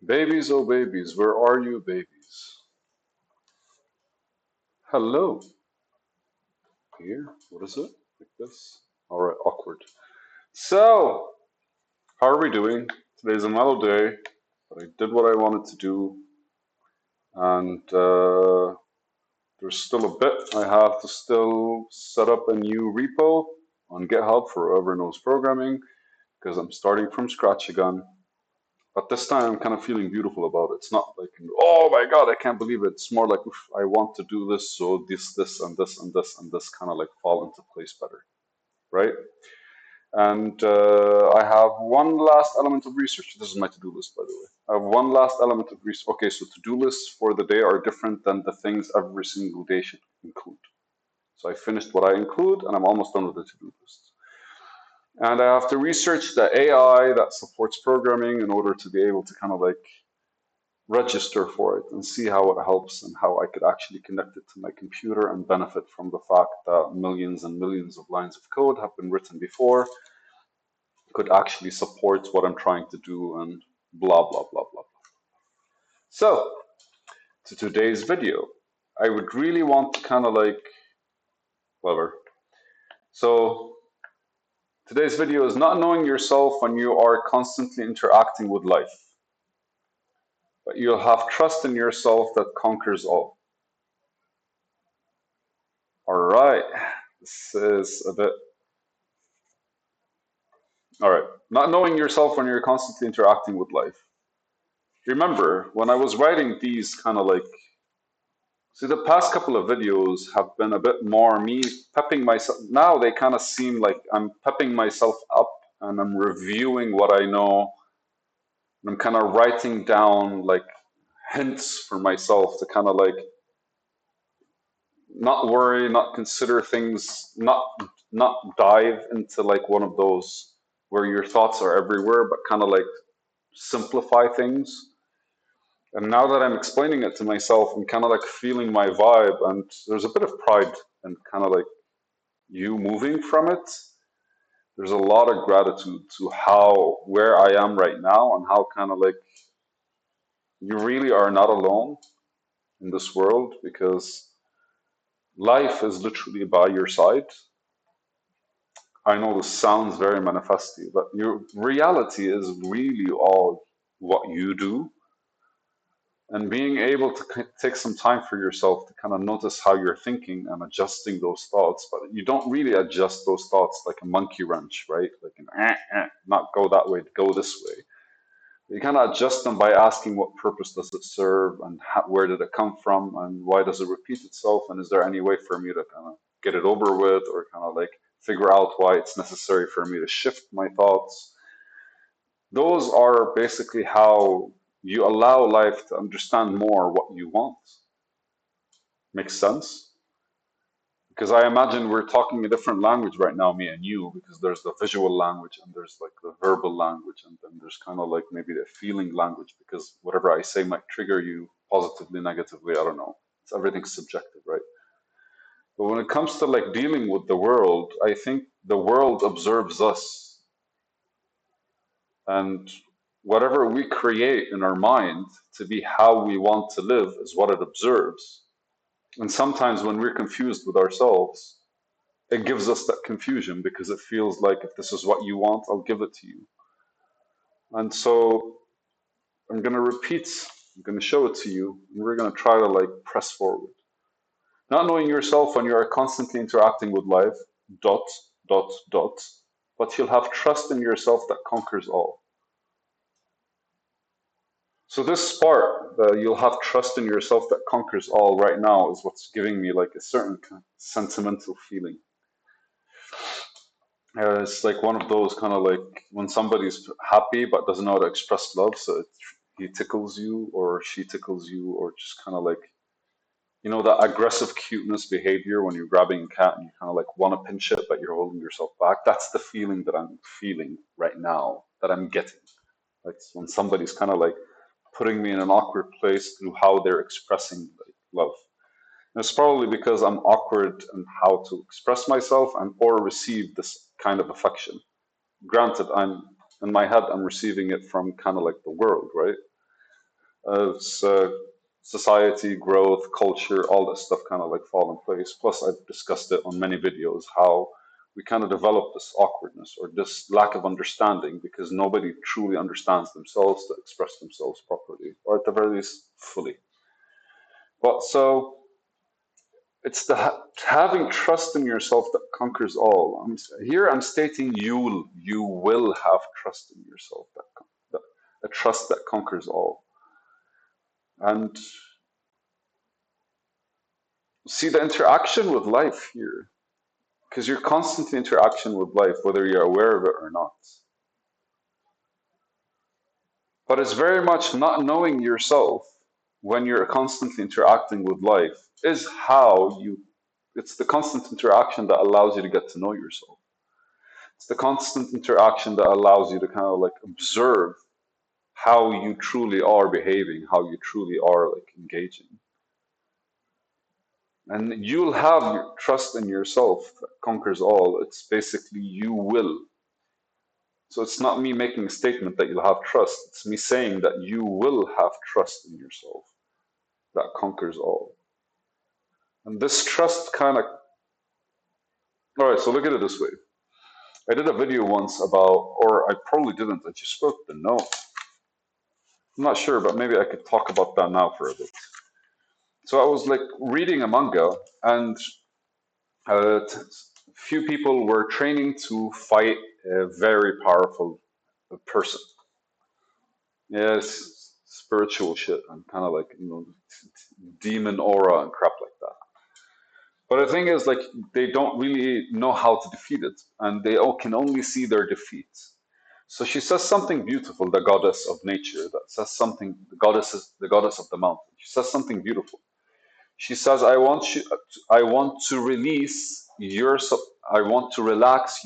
Babies, oh babies, where are you, babies? Hello. Here, what is it? Like this? All right, awkward. So, how are we doing? Today's another day, but I did what I wanted to do, and there's still a bit. I have to still set up a new repo on GitHub for whoever knows programming, because I'm starting from scratch again. But this time I'm kind of feeling beautiful about it. It's not like, oh my God, I can't believe it. It's more like, oof, I want to do this, so this, and this, and this, and this kind of like fall into place better, right? And I have one last element of research. This is my to-do list, by the way. I have one last element of research. Okay, so to-do lists for the day are different than the things every single day should include. So I finished what I include, and I'm almost done with the to-do list. And I have to research the AI that supports programming in order to be able to kind of like register for it and see how it helps and how I could actually connect it to my computer and benefit from the fact that millions and millions of lines of code have been written before, could actually support what I'm trying to do, and blah, blah, blah, blah. So, to today's video, I would really want to kind of like, whatever. So, today's video is not knowing yourself when you are constantly interacting with life, but you'll have trust in yourself that conquers all. All right, this is a bit. All right, not knowing yourself when you're constantly interacting with life. Remember, when I was writing these kind of like, see, the past couple of videos have been a bit more me pepping myself. Now they kind of seem like I'm pepping myself up and I'm reviewing what I know. And I'm kind of writing down like hints for myself to kind of like not worry, not consider things, not dive into like one of those where your thoughts are everywhere, but kind of like simplify things. And now that I'm explaining it to myself, I'm kind of like feeling my vibe, and there's a bit of pride and kind of like you moving from it. There's a lot of gratitude to how where I am right now and how kind of like you really are not alone in this world because life is literally by your side. I know this sounds very manifesty, but your reality is really all what you do, and being able to take some time for yourself to kind of notice how you're thinking and adjusting those thoughts. But you don't really adjust those thoughts like a monkey wrench, right? Like an not go that way, go this way. You kind of adjust them by asking what purpose does it serve, and how, where did it come from, and why does it repeat itself, and is there any way for me to kind of get it over with, or kind of like figure out why it's necessary for me to shift my thoughts. Those are basically how you allow life to understand more what you want. Makes sense? Because I imagine we're talking a different language right now, me and you, because there's the visual language and there's like the verbal language, and then there's kind of like maybe the feeling language, because whatever I say might trigger you positively, negatively, I don't know. It's everything's subjective, right? But when it comes to like dealing with the world, I think the world observes us, and whatever we create in our mind to be how we want to live is what it observes. And sometimes when we're confused with ourselves, it gives us that confusion because it feels like if this is what you want, I'll give it to you. And so I'm going to repeat, I'm going to show it to you, and we're going to try to like press forward. Not knowing yourself when you are constantly interacting with life, dot, dot, dot, but you'll have trust in yourself that conquers all. So this part, the you'll have trust in yourself that conquers all right now is what's giving me like a certain kind of sentimental feeling. It's like one of those kind of like when somebody's happy but doesn't know how to express love, so he tickles you or she tickles you, or just kind of like, you know, that aggressive cuteness behavior when you're grabbing a cat and you kind of like want to pinch it, but you're holding yourself back. That's the feeling that I'm feeling right now, that I'm getting. Like when somebody's kind of like putting me in an awkward place through how they're expressing like love. And it's probably because I'm awkward in how to express myself and or receive this kind of affection. Granted, I'm in my head, I'm receiving it from kind of like the world, right? It's society, growth, culture, all that stuff kind of like fall in place. Plus, I've discussed it on many videos how we kind of develop this awkwardness or this lack of understanding because nobody truly understands themselves to express themselves properly, or at the very least, fully. But so it's the having trust in yourself that conquers all. Here I'm stating you will have trust in yourself that a trust that conquers all. And see the interaction with life here, because you're constantly interaction with life, whether you're aware of it or not. But it's very much not knowing yourself when you're constantly interacting with life is how you. It's the constant interaction that allows you to get to know yourself. It's the constant interaction that allows you to kind of like observe how you truly are behaving, how you truly are like engaging. And you'll have your trust in yourself that conquers all. It's basically you will. So it's not me making a statement that you'll have trust. It's me saying that you will have trust in yourself that conquers all. And this trust kind of, all right, so look at it this way. I did a video once about, or I probably didn't, I just spoke the no. I'm not sure, but maybe I could talk about that now for a bit. So I was like reading a manga, and few people were training to fight a very powerful person. Yes, spiritual shit and kind of like, demon aura and crap like that. But the thing is, like, they don't really know how to defeat it, and they all can only see their defeat. So she says something beautiful, the goddess of nature, that says something, the goddess of the mountain. She says something beautiful. She says, I want to release I want to relax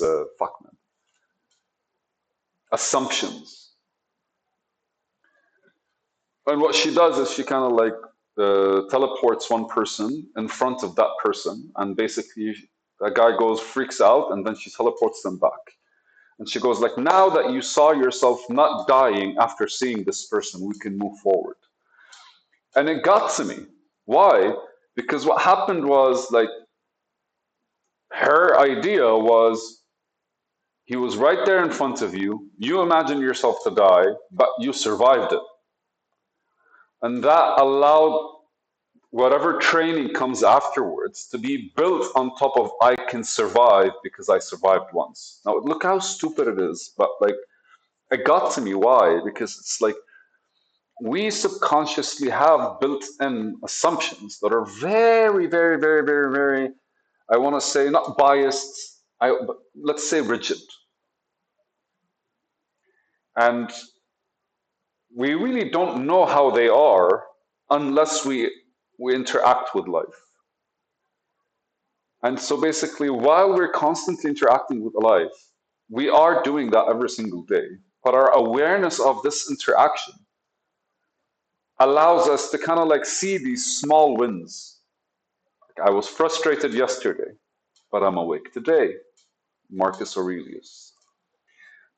uh, fuck man, assumptions. And what she does is she kind of like teleports one person in front of that person, and basically that guy goes freaks out, and then she teleports them back. And she goes like, now that you saw yourself not dying after seeing this person, we can move forward. And it got to me. Why? Because what happened was like her idea was he was right there in front of you. You imagine yourself to die, but you survived it. And that allowed whatever training comes afterwards to be built on top of I can survive because I survived once. Now, look how stupid it is, but like it got to me. Why? Because it's like we subconsciously have built in assumptions that are very, very, very, very, very, I want to say, not biased, but let's say rigid. And we really don't know how they are unless we interact with life. And so basically, while we're constantly interacting with life, we are doing that every single day. But our awareness of this interaction allows us to kind of like see these small wins. Like I was frustrated yesterday, but I'm awake today. Marcus Aurelius.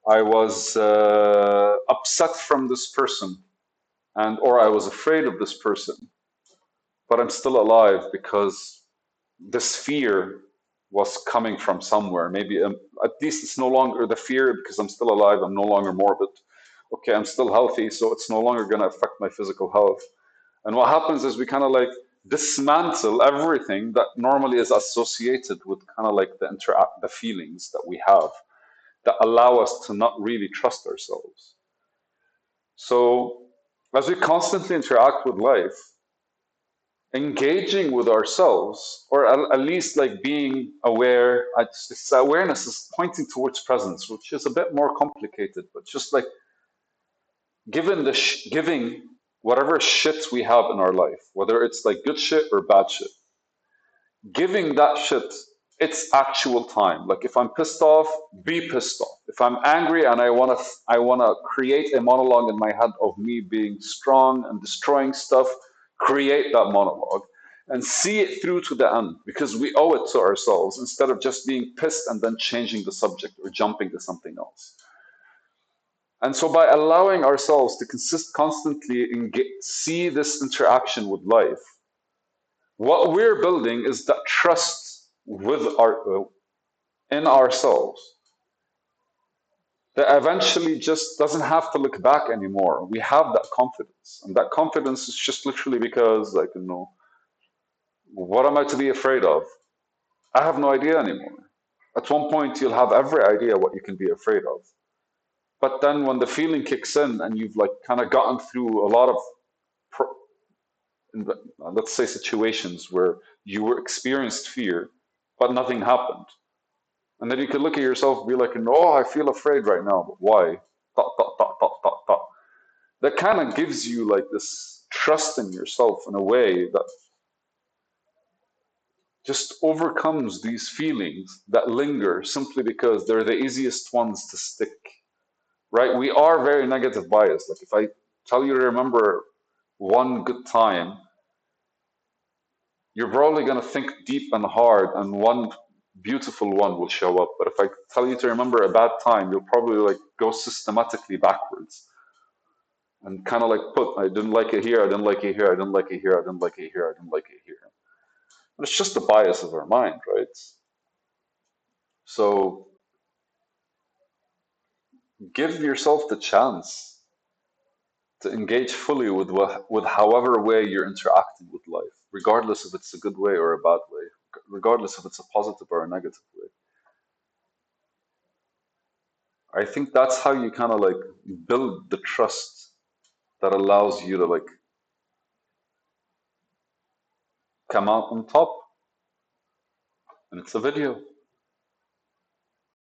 I was upset from this person, or I was afraid of this person, but I'm still alive because this fear was coming from somewhere. Maybe at least it's no longer the fear because I'm still alive. I'm no longer morbid. Okay, I'm still healthy, so it's no longer going to affect my physical health. And what happens is we kind of like dismantle everything that normally is associated with kind of like the feelings that we have that allow us to not really trust ourselves. So as we constantly interact with life, engaging with ourselves, or at least like being aware, this awareness is pointing towards presence, which is a bit more complicated, but just like giving whatever shit we have in our life, whether it's like good shit or bad shit, giving that shit its actual time. Like if I'm pissed off, be pissed off. If I'm angry and I wanna create a monologue in my head of me being strong and destroying stuff, create that monologue. and see it through to the end because we owe it to ourselves instead of just being pissed and then changing the subject or jumping to something else. And so, by allowing ourselves to constantly see this interaction with life, what we're building is that trust in ourselves that eventually just doesn't have to look back anymore. We have that confidence, and that confidence is just literally because, like, what am I to be afraid of? I have no idea anymore. At one point, you'll have every idea what you can be afraid of. But then when the feeling kicks in and you've like kind of gotten through a lot of, let's say, situations where you were experienced fear, but nothing happened. And then you can look at yourself and be like, no, I feel afraid right now, but why? Dot, dot, dot, dot, dot, dot. That kind of gives you like this trust in yourself in a way that just overcomes these feelings that linger simply because they're the easiest ones to stick, right? We are very negative biased. Like if I tell you to remember one good time, you're probably going to think deep and hard, and one beautiful one will show up. But if I tell you to remember a bad time, you'll probably like go systematically backwards and kind of like put, I didn't like it here, I didn't like it here, I didn't like it here, I didn't like it here, I didn't like it here. But it's just the bias of our mind, right? So give yourself the chance to engage fully with however way you're interacting with life, regardless if it's a good way or a bad way, regardless if it's a positive or a negative way. I think that's how you kind of like build the trust that allows you to like come out on top. And it's a video.